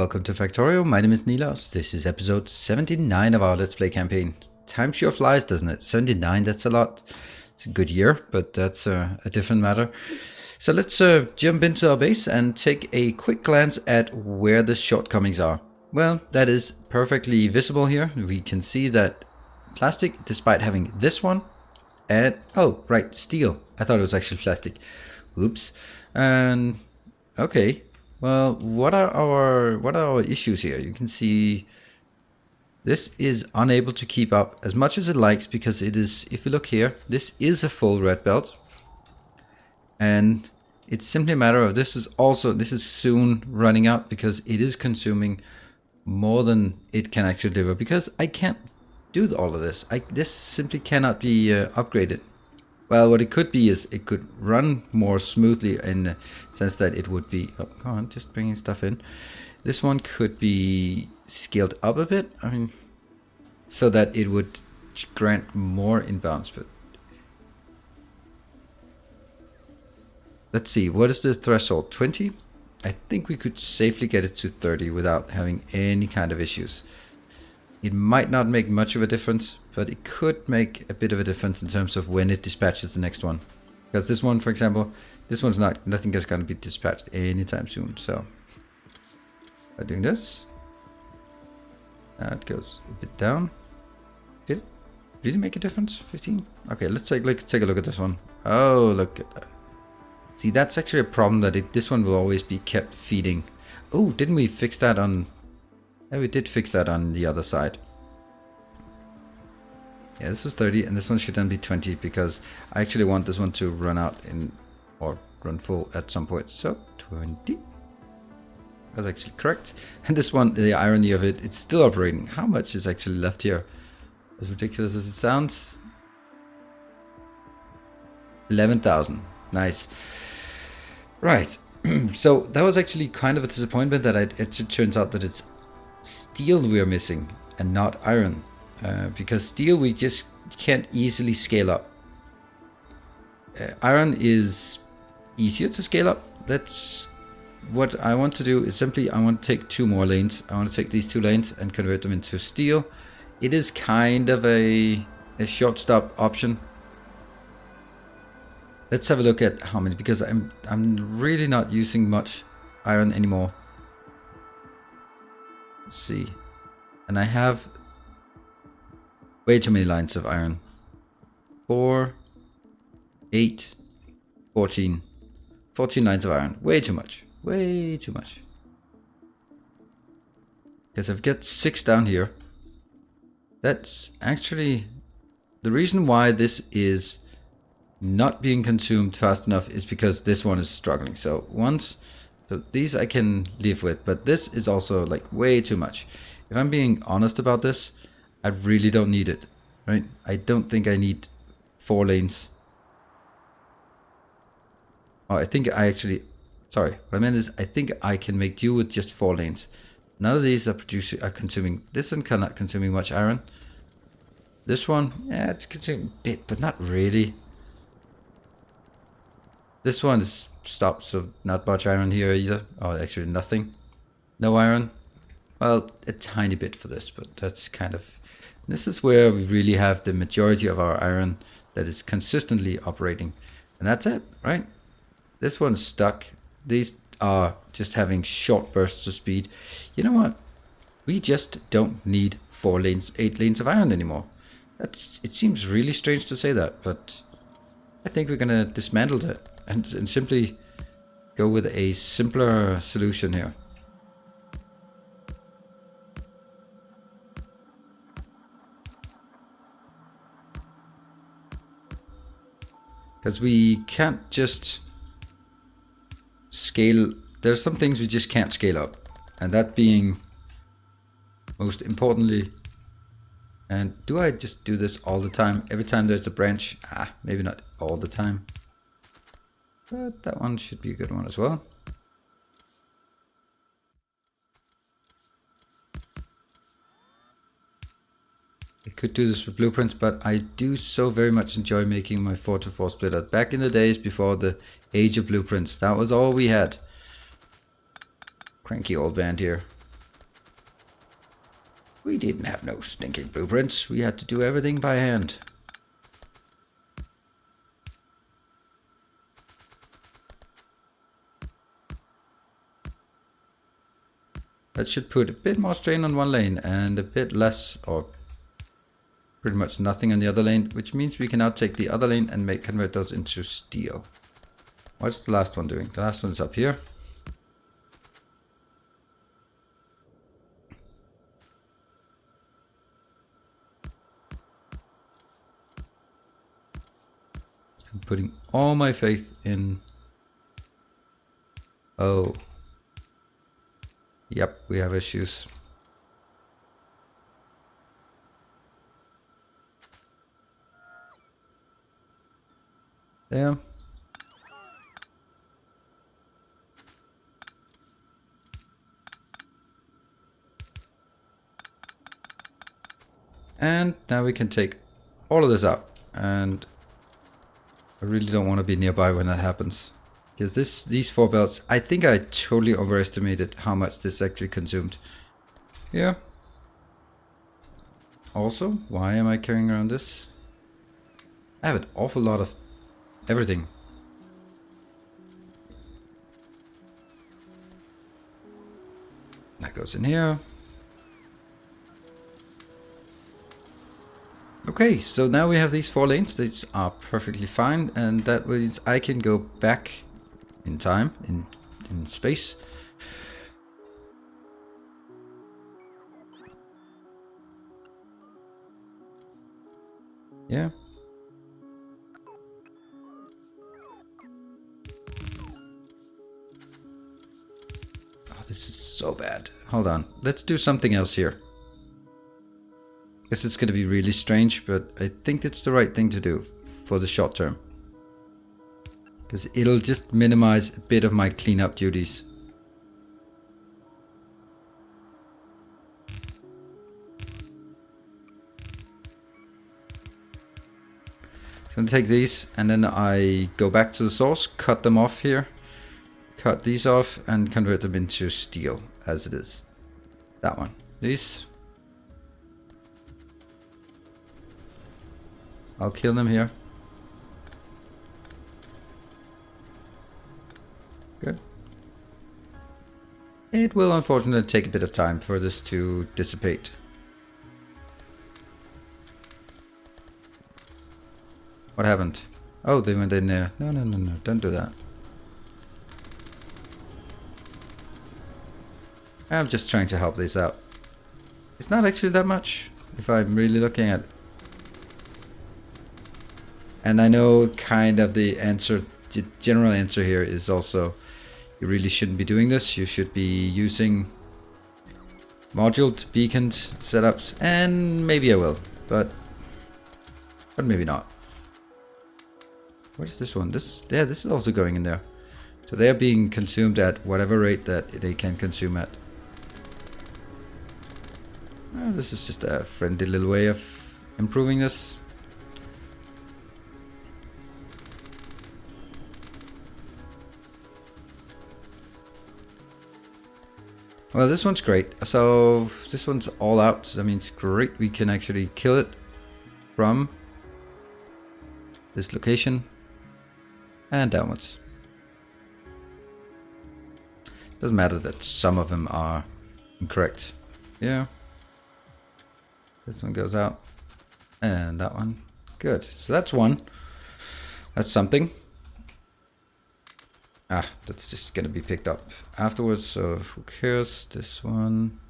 Welcome to Factorio, my name is Nilos. This is episode 79 of our Let's Play campaign. Time sure flies, doesn't it? 79, that's a lot. It's a good year, but that's a different matter. So let's jump into our base and take a quick glance at where the shortcomings are. Well, that is perfectly visible here. We can see that plastic, despite having this one, and oh, right, steel. I thought it was actually plastic. Oops. And okay. Well, what are our issues here? You can see this is unable to keep up as much as it likes because it is, if you look here, this is a full red belt. And it's simply a matter of this is soon running out because it is consuming more than it can actually deliver, because I can't do all of this. This simply cannot be upgraded. Well, what it could be is it could run more smoothly in the sense that it would be... Oh, come on, just bringing stuff in. This one could be scaled up a bit. I mean, so that it would grant more inbounds. But let's see, what is the threshold? 20? I think we could safely get it to 30 without having any kind of issues. It might not make much of a difference, but it could make a bit of a difference in terms of when it dispatches the next one. Because this one, for example, this one's nothing is going to be dispatched anytime soon. So by doing this, that goes a bit down. Did it really make a difference? 15? Okay, let's take a look at this one. Oh, look at that. See, that's actually a problem, that this one will always be kept feeding. Oh, didn't we fix that on... Yeah, we did fix that on the other side. Yeah, this is 30, and this one should then be 20, because I actually want this one to run out or run full at some point. So 20. That's actually correct. And this one, the irony of it, it's still operating. How much is actually left here? As ridiculous as it sounds. 11,000. Nice. Right. So that was actually kind of a disappointment that it turns out that it's steel we're missing and not iron, because steel we just can't easily scale up. Iron is easier to scale up. That's what I want to do. Is simply I want to take 2 more lanes. I want to take these 2 lanes and convert them into steel. It is kind of a short stop option. Let's have a look at how many, because I'm really not using much iron anymore. See, and I have way too many lines of iron. 4, 8, 14 lines of iron. Way too much, because I've got 6 down here. That's actually the reason why this is not being consumed fast enough, is because this one is struggling. So these I can live with, but this is also like way too much. If I'm being honest about this, I really don't need it, right? I don't think I need 4 lanes. Oh, I think I actually, sorry, what I meant is I think I can make do with just 4 lanes. None of these are consuming, this one not consuming much iron. This one, yeah, it's consuming a bit, but not really. This one is stopped, so not much iron here either. Oh, actually nothing. No iron. Well, a tiny bit for this, but that's kind of... This is where we really have the majority of our iron that is consistently operating. And that's it, right? This one's stuck. These are just having short bursts of speed. You know what? We just don't need 8 lanes of iron anymore. It seems really strange to say that, but I think we're gonna dismantle that. And simply go with a simpler solution here. Because we can't just scale. There's some things we just can't scale up. And that being most importantly. And do I just do this all the time? Every time there's a branch? Maybe not all the time. But that one should be a good one as well. I could do this with blueprints, but I do so very much enjoy making my 4-to-4 splitter. Back in the days before the age of blueprints, that was all we had. Cranky old band here. We didn't have no stinking blueprints. We had to do everything by hand. That should put a bit more strain on one lane and a bit less, or pretty much nothing on the other lane, which means we can now take the other lane and convert those into steel. What's the last one doing? The last one is up here. I'm putting all my faith in... Oh. Yep, we have issues. There. And now we can take all of this out. And I really don't want to be nearby when that happens. Because these 4 belts, I think I totally overestimated how much this actually consumed. Yeah. Also, why am I carrying around this? I have an awful lot of everything. That goes in here. Okay, so now we have these 4 lanes. These are perfectly fine, and that means I can go back in time, in space. Yeah. Oh, this is so bad. Hold on. Let's do something else here. Guess it's going to be really strange, but I think it's the right thing to do for the short term. Because it'll just minimize a bit of my cleanup duties. So I'm going to take these and then I go back to the source, cut them off here, cut these off and convert them into steel as it is. That one. These. I'll kill them here. Good. It will unfortunately take a bit of time for this to dissipate. What happened? Oh, they went in there. No, no, no, no. Don't do that. I'm just trying to help these out. It's not actually that much, if I'm really looking at it. And I know kind of the answer, the general answer here is also, you really shouldn't be doing this. You should be using moduled beaconed setups, and maybe I will, but maybe not. What is this one? This is also going in there. So they are being consumed at whatever rate that they can consume at. Well, this is just a friendly little way of improving this. Well, this one's great. So this one's all out. That means great. We can actually kill it from this location and downwards. Doesn't matter that some of them are incorrect. Yeah. This one goes out. And that one. Good. So that's one. That's something. Ah, that's just gonna be picked up afterwards, so who cares? This one.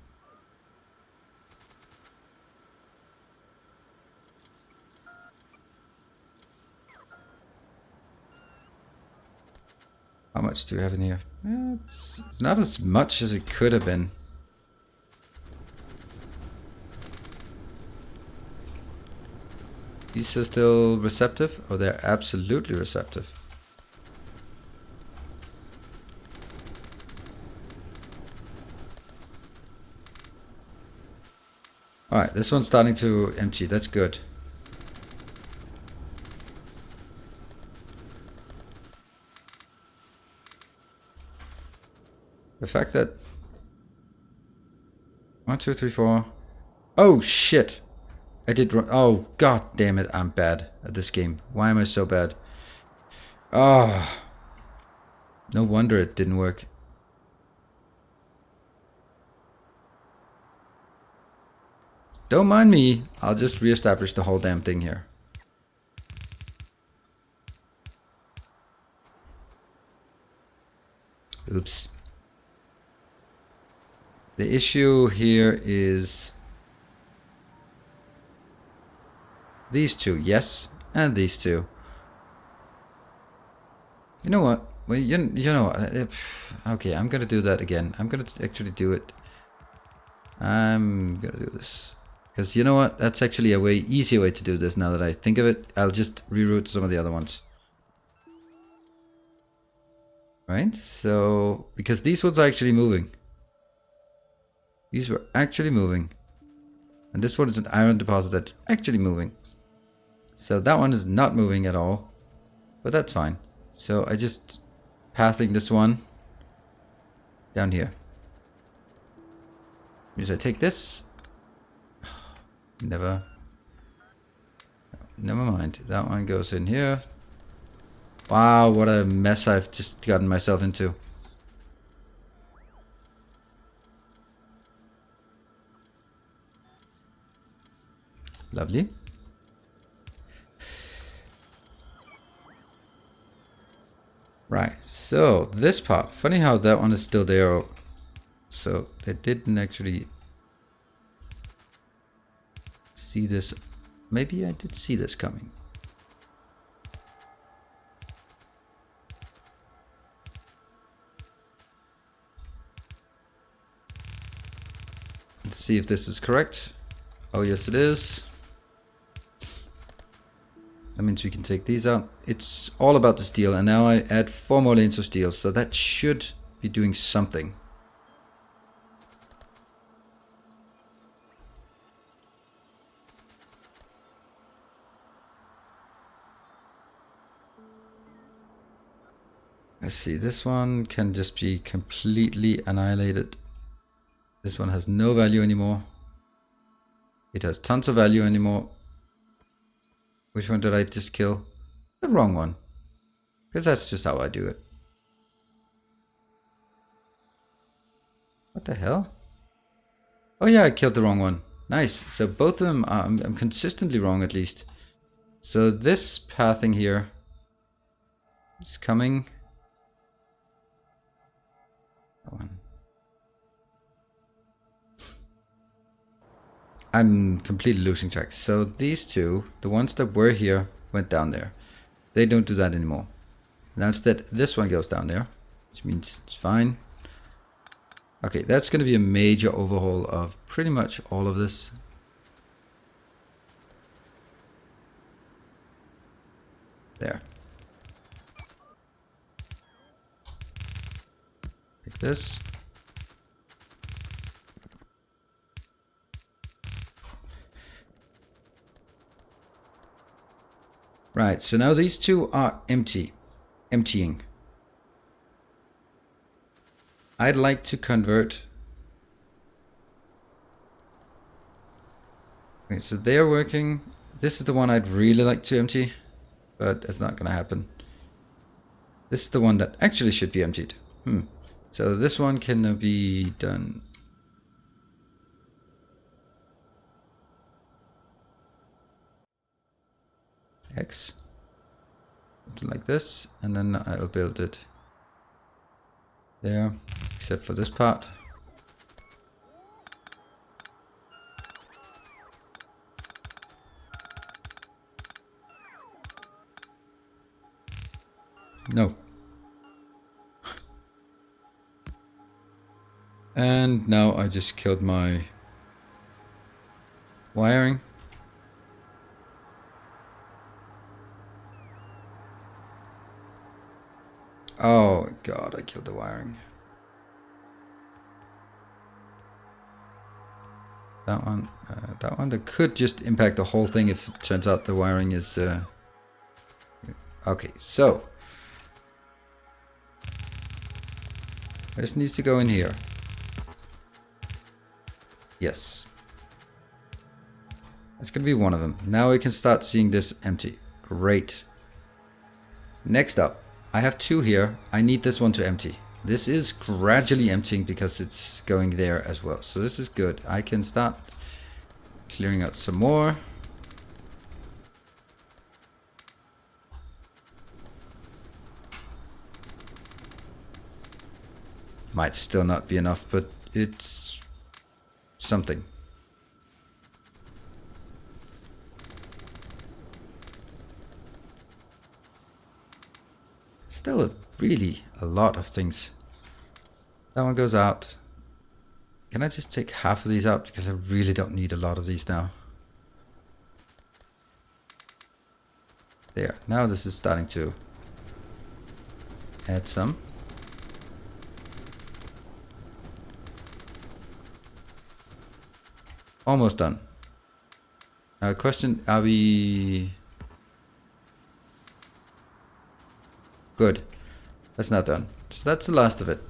How much do we have in here? It's not as much as it could have been. These are still receptive? Oh, they're absolutely receptive. Alright, this one's starting to empty. That's good. The fact that 1, 2, 3, 4, Oh shit! I did run. Oh god damn it! I'm bad at this game. Why am I so bad? Oh, no wonder it didn't work. Don't mind me. I'll just reestablish the whole damn thing here. Oops. The issue here is these two, yes, and these two. You know what? Well, you know what? Okay, I'm gonna do that again. I'm gonna actually do it. I'm gonna do this. Because you know what? That's actually a way easier way to do this now that I think of it. I'll just reroute some of the other ones. Right? So, because these ones are actually moving. These were actually moving. And this one is an iron deposit that's actually moving. So that one is not moving at all. But that's fine. So I just pathing this one down here. Because I take this. Never mind. That one goes in here. Wow, what a mess I've just gotten myself into. Lovely. Right, so this part. Funny how that one is still there. So they didn't actually see this. Maybe I did see this coming. Let's see if this is correct. Oh yes it is. That means we can take these out. It's all about the steel, and now I add 4 more lanes of steel, so that should be doing something. Let's see, this one can just be completely annihilated. This one has no value anymore. It has tons of value anymore. Which one did I just kill? The wrong one. Because that's just how I do it. What the hell? Oh yeah, I killed the wrong one. Nice. So both of them are, I'm consistently wrong at least. So this pathing here is coming. That one. I'm completely losing track. So these two, the ones that were here, went down there. They don't do that anymore. Now instead, this one goes down there, which means it's fine. Okay, that's going to be a major overhaul of pretty much all of this. There. Like this. Right, so now these two are emptying. I'd like to convert. Okay, so they're working. This is the one I'd really like to empty, but it's not going to happen. This is the one that actually should be emptied. So this one can be done. X. Something like this, and then I'll build it there, except for this part. No. And now I just killed my wiring. Oh god, I killed the wiring. That one that could just impact the whole thing if it turns out the wiring is okay, so this needs to go in here. Yes. It's going to be one of them. Now we can start seeing this empty. Great. Next up, I have 2 here. I need this one to empty. This is gradually emptying because it's going there as well. So this is good. I can start clearing out some more. Might still not be enough, but it's something. Still really a lot of things. That one goes out. Can I just take half of these out? Because I really don't need a lot of these now. There. Now this is starting to add some. Almost done. Now question, are we... Good. That's not done. So that's the last of it.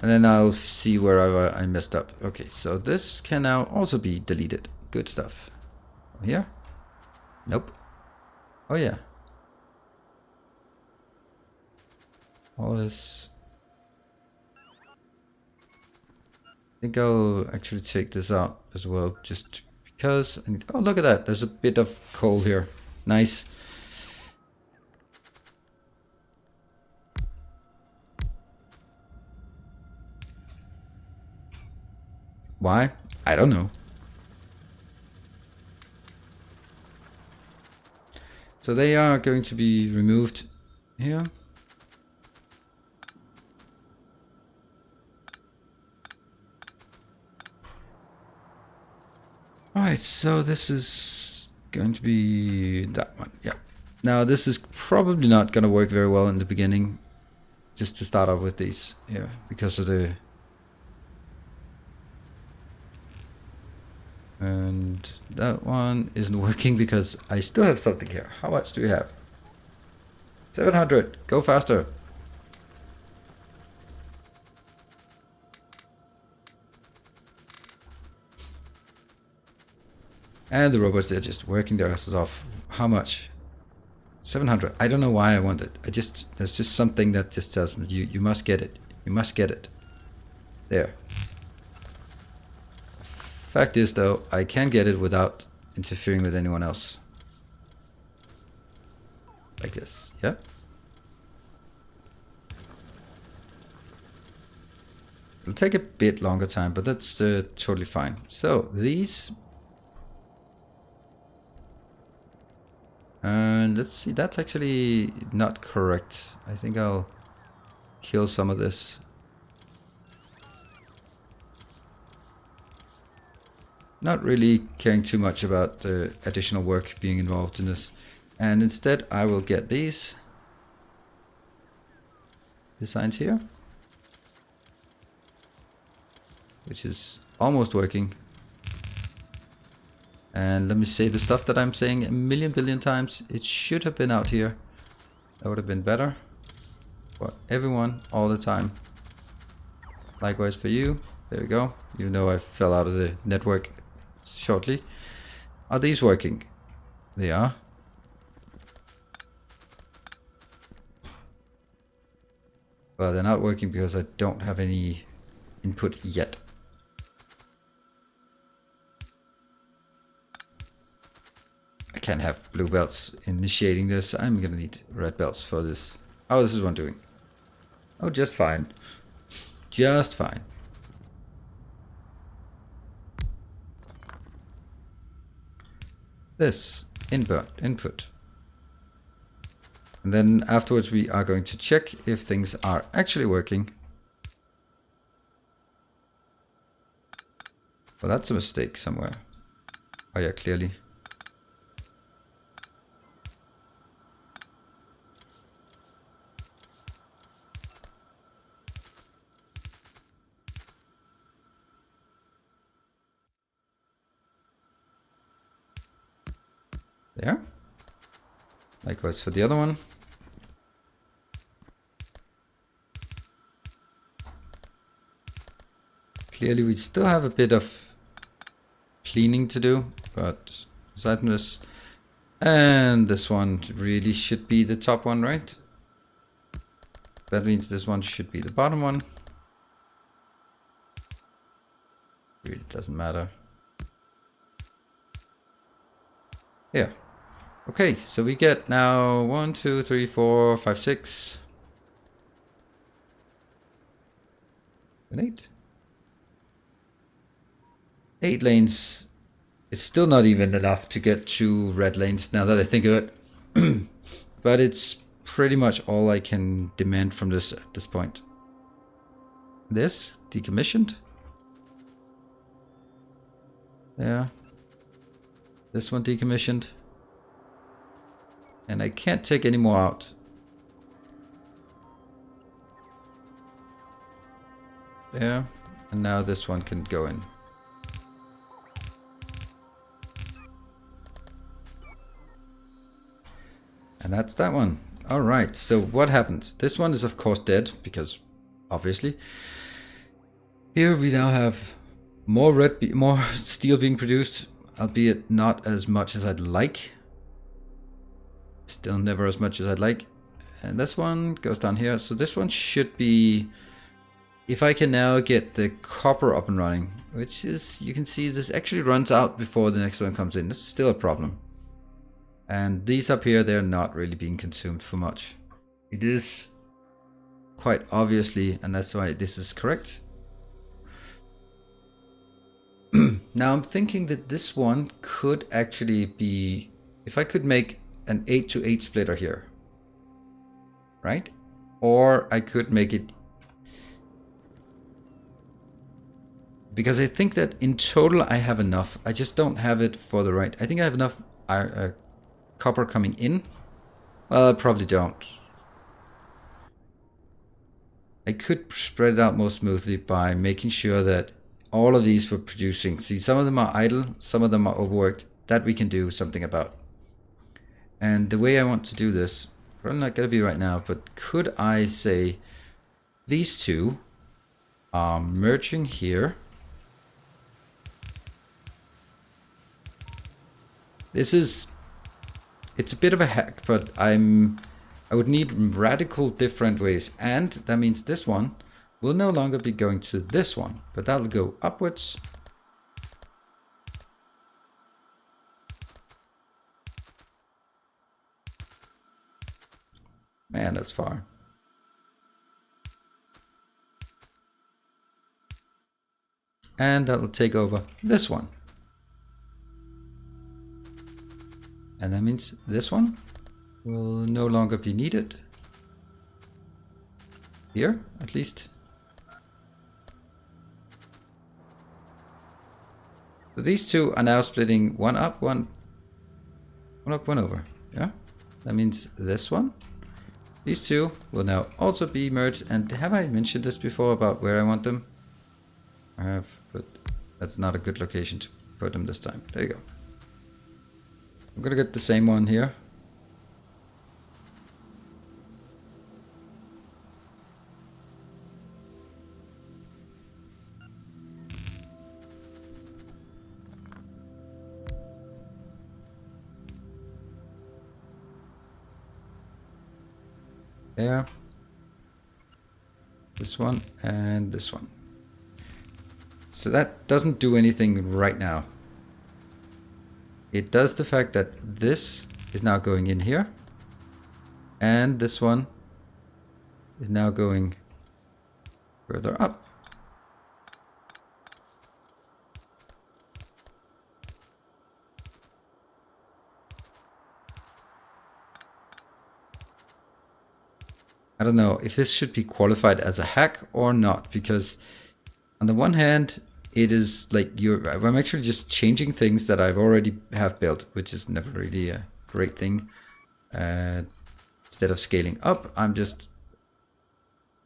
And then I'll see wherever I messed up. Okay, so this can now also be deleted. Good stuff. Here? Nope. Oh yeah. All this. I think I'll actually take this out as well, just because I need, oh, look at that. There's a bit of coal here. Nice. Why? I don't know. So they are going to be removed here. Alright, so this is going to be that one. Yeah. Now this is probably not going to work very well in the beginning. Just to start off with these. Yeah, because of the... And that one isn't working because I still have something here. How much do we have? 700. Go faster. And the robots, they're just working their asses off. How much? 700. I don't know why I want it. There's just something that just tells me you must get it. You must get it. There. Fact is though, I can get it without interfering with anyone else. Like this, yeah? It'll take a bit longer time, but that's totally fine. So, these... And let's see, that's actually not correct. I think I'll kill some of this. Not really caring too much about the additional work being involved in this. And instead I will get these designs here. Which is almost working. And let me say the stuff that I'm saying a million billion times. It should have been out here. That would have been better. For everyone, all the time. Likewise for you. There we go. Even though I fell out of the network shortly. Are these working? They are. Well, they're not working because I don't have any input yet. I can't have blue belts initiating this. I'm gonna need red belts for this. Oh, this is one doing. Oh, just fine. Just fine. This input. And then afterwards we are going to check if things are actually working. Well, that's a mistake somewhere. Oh yeah, clearly. There. Likewise for the other one. Clearly we still have a bit of cleaning to do, but aside from this, and this one really should be the top one, right? That means this one should be the bottom one. Really doesn't matter. Yeah. Okay, so we get now 1, 2, 3, 4, 5, 6, and 8. 8 lanes. It's still not even enough to get 2 red lanes now that I think of it. But it's pretty much all I can demand from this at this point. This decommissioned. Yeah. This one decommissioned. And I can't take any more out. There. And now this one can go in. And that's that one. Alright, so what happened? This one is of course dead, because obviously. Here we now have more more steel being produced, albeit not as much as I'd like. Still never as much as I'd like. And this one goes down here. So this one should be, if I can now get the copper up and running, which is, you can see this actually runs out before the next one comes in. This is still a problem. And these up here, they're not really being consumed for much. It is quite obviously, and that's why this is correct. Now I'm thinking that this one could actually be, if I could make an 8 to 8 splitter here, right? Or I could make it, because I think that in total I have enough. I just don't have it for the right. I think I have enough copper coming in. Well, I probably don't. I could spread it out more smoothly by making sure that all of these were producing. See, some of them are idle, some of them are overworked. That we can do something about. And the way I want to do this, probably not going to be right now, but could I say these two are merging here. This is, it's a bit of a hack, but I would need radical different ways. And that means this one will no longer be going to this one, but that'll go upwards. Man, that's far. And that'll take over this one. And that means this one will no longer be needed. Here, at least. So these two are now splitting one up, one up, one over. Yeah, that means this one. These two will now also be merged. And have I mentioned this before about where I want them? I have, but that's not a good location to put them this time. There you go. I'm gonna get the same one here. There. This one and this one. So that doesn't do anything right now. It does the fact that this is now going in here. And this one is now going further up. I don't know if this should be qualified as a hack or not, because on the one hand, it is like I'm actually just changing things that I've already have built, which is never really a great thing. Instead of scaling up, I'm just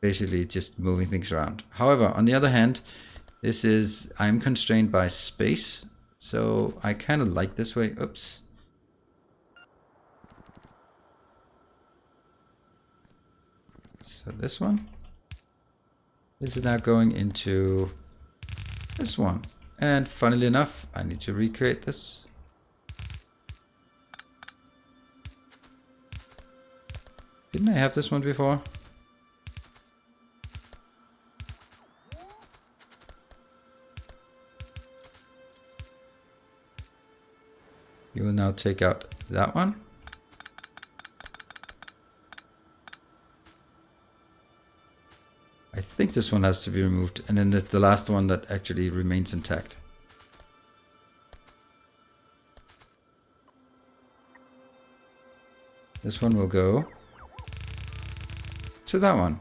basically just moving things around. However, on the other hand, I'm constrained by space, so I kind of like this way. Oops. So this is now going into this one. And funnily enough, I need to recreate this. Didn't I have this one before? You will now take out that one. I think this one has to be removed, and then there's the last one that actually remains intact. This one will go to that one.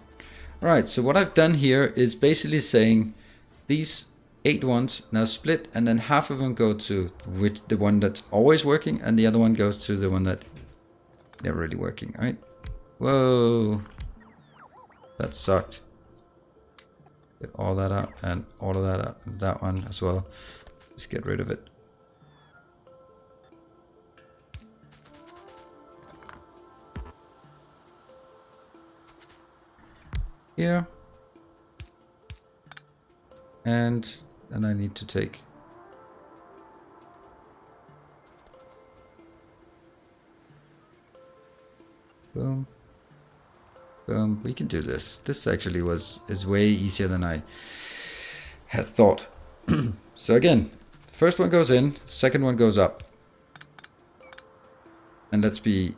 Alright, so what I've done here is basically saying these 8 ones now split, and then half of them go to the one that's always working, and the other one goes to the one that never really working, right? Whoa, that sucked. Get all that out and all of that out, and that one as well. Just get rid of it. Here. And then I need to take boom. Boom. We can do this. This actually is way easier than I had thought. So again, first one goes in, second one goes up. And let's be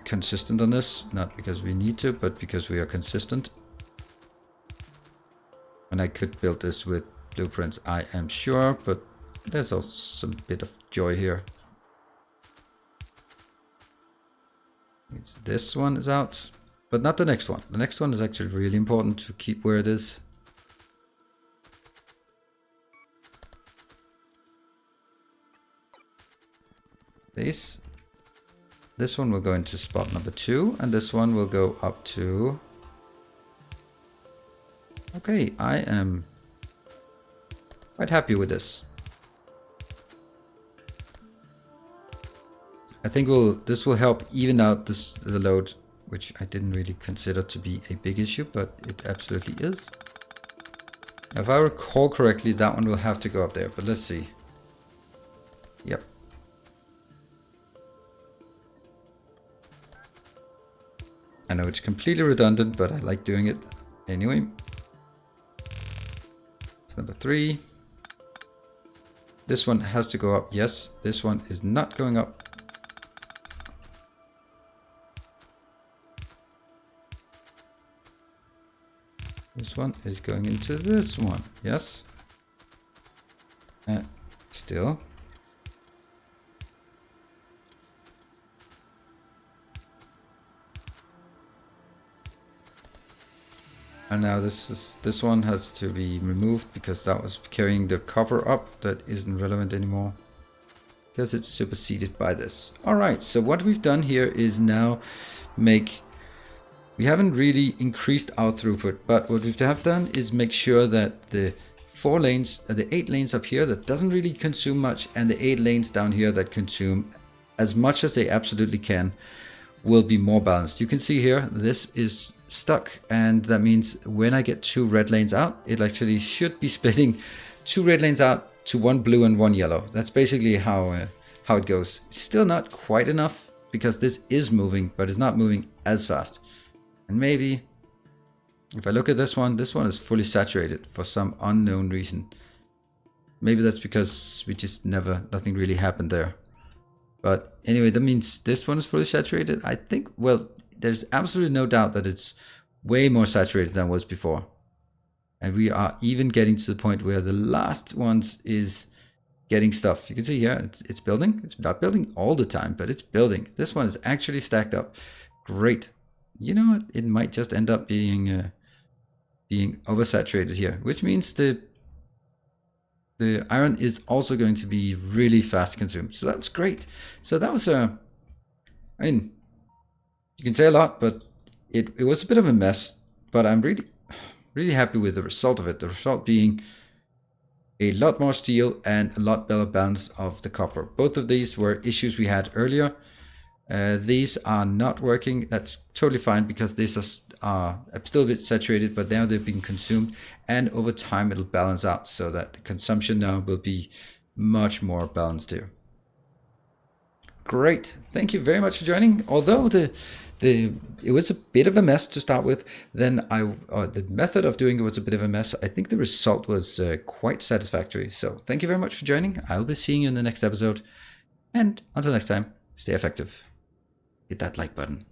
consistent on this, not because we need to, but because we are consistent. And I could build this with blueprints, I am sure, but there's also some bit of joy here. This one is out, but not the next one. The next one is actually really important to keep where it is. This one will go into spot number 2, and this one will go up to... Okay, I am quite happy with this. I think this will help even out the load, which I didn't really consider to be a big issue, but it absolutely is. If I recall correctly, that one will have to go up there, but let's see. Yep. I know it's completely redundant, but I like doing it anyway. It's number 3. This one has to go up. Yes, this one is not going up. This one is going into this one. Yes. Still. And now this one has to be removed because that was carrying the copper up. That isn't relevant anymore because it's superseded by this. All right, so what we've done here is now we haven't really increased our throughput, but what we have done is make sure that the 4 lanes, the 8 lanes up here that doesn't really consume much, and the 8 lanes down here that consume as much as they absolutely can, will be more balanced. You can see here, this is stuck, and that means when I get 2 red lanes out, it actually should be splitting 2 red lanes out to 1 blue and 1 yellow. That's basically how it goes. It's still not quite enough because this is moving, but it's not moving as fast. And maybe if I look at this one is fully saturated for some unknown reason. Maybe that's because we just nothing really happened there. But anyway, that means this one is fully saturated. I think, well, there's absolutely no doubt that it's way more saturated than it was before. And we are even getting to the point where the last ones is getting stuff. You can see here, it's building. It's not building all the time, but it's building. This one is actually stacked up. Great. You know what? It might just end up being oversaturated here, which means the iron is also going to be really fast consumed. So that's great. So that was I mean, you can say a lot, but it was a bit of a mess, but I'm really happy with the result of it. The result being a lot more steel and a lot better balance of the copper. Both of these were issues we had earlier. These are not working. That's totally fine because these are still a bit saturated, but now they've been consumed, and over time it'll balance out so that the consumption now will be much more balanced here. Great, thank you very much for joining. Although it was a bit of a mess to start with, then the method of doing it was a bit of a mess. I think the result was quite satisfactory. So thank you very much for joining. I will be seeing you in the next episode, and until next time, stay effective. Hit that like button.